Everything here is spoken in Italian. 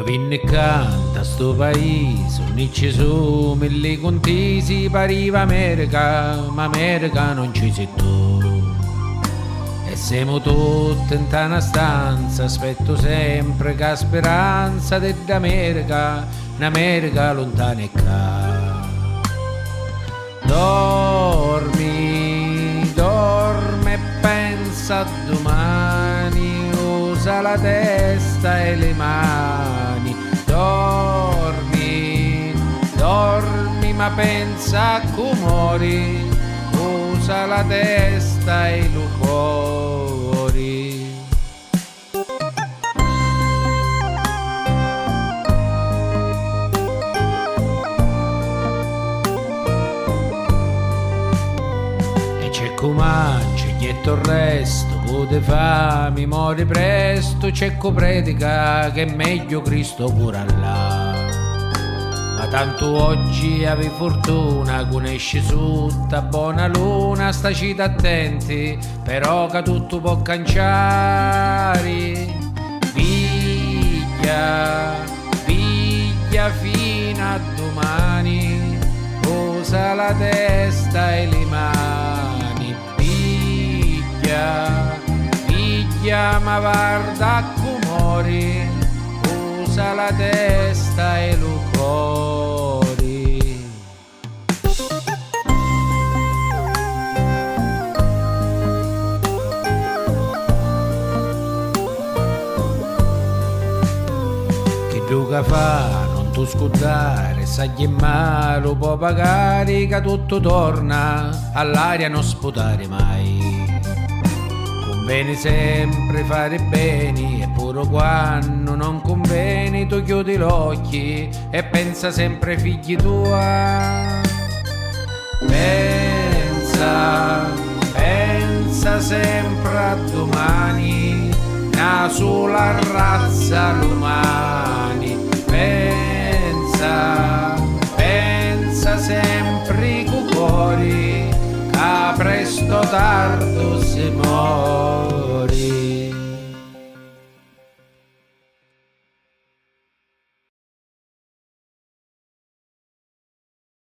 Io vinni canta sto paese, non ci sono mille contesi, pariva America, ma America non ci sei tu. E siamo tutti in una stanza, aspetto sempre che speranza dell'America, un'America lontana e ca. Dormi, dorme e pensa a domani, usa la testa e le mani. Dormi, dormi ma pensa a cumori, usa la testa e i cuori. E c'è comanci, ghetto il resto, pute fami, mori presto, c'è co predica che è meglio Cristo pure là. Ma tanto oggi avevi fortuna, conosci tutta buona luna, stacite attenti, però che tutto può canciare. Piglia, piglia fino a domani, usa la testa e le mani. Piglia, piglia ma guarda a cumori, usa la testa e lo cuori. Che duca fa, non tu scordare, sai che male lo può pagare, che tutto torna all'aria, non sputare mai. Conviene sempre fare bene, eppure quando non conviene tu chiudi gli occhi e pensa sempre ai figli tua. Pensa, pensa sempre a domani, una sola razza l'umani. Pensa, pensa sempre con cuori, che presto o tardi si muore.